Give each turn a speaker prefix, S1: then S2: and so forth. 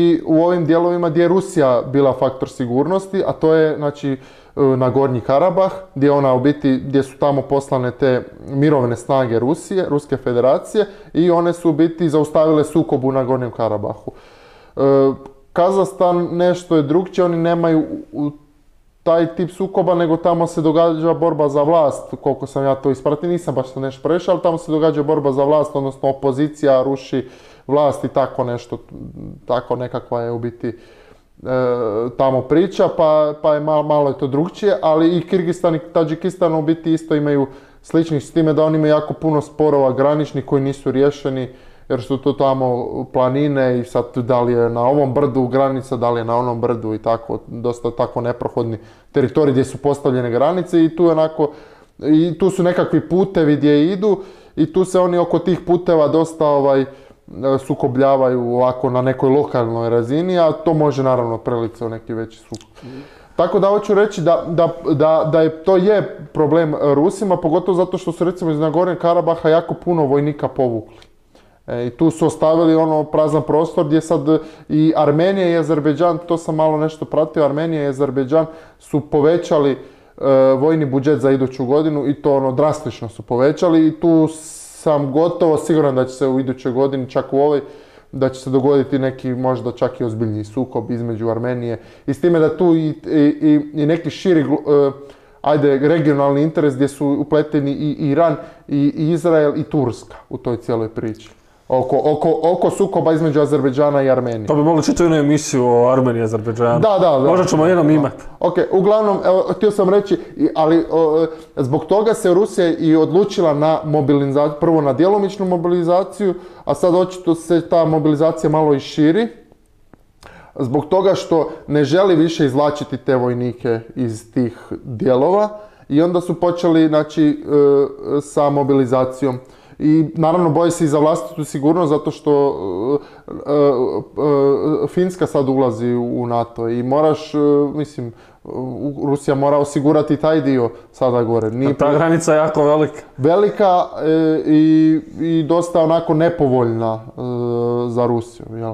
S1: I u ovim dijelovima gdje je Rusija bila faktor sigurnosti, a to je znači na Gornji Karabah, gdje ona u biti, gdje su tamo poslane te mirovne snage Rusije, Ruske federacije i one su u biti zaustavile sukob na Gornjem Karabahu. Kazahstan nešto je drugčije, oni nemaju taj tip sukoba, nego tamo se događa borba za vlast, koliko sam ja to ispratio, nisam baš to nešto prešao, ali tamo se događa borba za vlast, odnosno opozicija ruši vlast i tako nešto, tako nekakva je u biti tamo priča, pa je malo je to drugčije, ali i Kirgistan i Tadžikistan u biti isto imaju sličnih s time da oni imaju jako puno sporova graničnih koji nisu riješeni, jer su to tamo planine i sad da li je na ovom brdu granica, da li je na onom brdu i tako, dosta tako neprohodni teritorij gdje su postavljene granice i tu su nekakvi putevi gdje idu i tu se oni oko tih puteva dosta sukobljavaju ovako na nekoj lokalnoj razini, a to može naravno preliti u neki veći sukob. Tako da hoću reći da to je problem Rusima, pogotovo zato što su recimo iz Nagornog Karabaha jako puno vojnika povukli. I tu su ostavili prazan prostor gdje sad i Armenija i Azerbejdžan, to sam malo nešto pratio, Armenija i Azerbejdžan su povećali vojni budžet za iduću godinu i to drastično su povećali i tu sam gotovo siguran da će se u idućoj godini, čak u ovoj, da će se dogoditi neki možda čak i ozbiljniji sukob između Armenije i s time da tu i neki širi regionalni interes gdje su upleteni i Iran i Izrael i Turska u toj cijeloj priči. Oko sukoba između Azerbejdžana i Armenije.
S2: To bi mogli čitati jednu emisiju o Armeniji i Azerbejdžanu.
S1: Da.
S2: Možda ćemo jednom imati.
S1: Ok, uglavnom, htio sam reći, ali zbog toga se Rusija i odlučila na mobilizaciju, prvo na djelomičnu mobilizaciju, a sad očito se ta mobilizacija malo i širi. Zbog toga što ne želi više izvlačiti te vojnike iz tih dijelova i onda su počeli sa mobilizacijom. I naravno boje se i za vlastitu sigurnost zato što Finska sad ulazi u NATO i Rusija mora osigurati taj dio sada gore.
S2: Ta granica je jako velika.
S1: Velika i dosta onako nepovoljna za Rusiju, jel?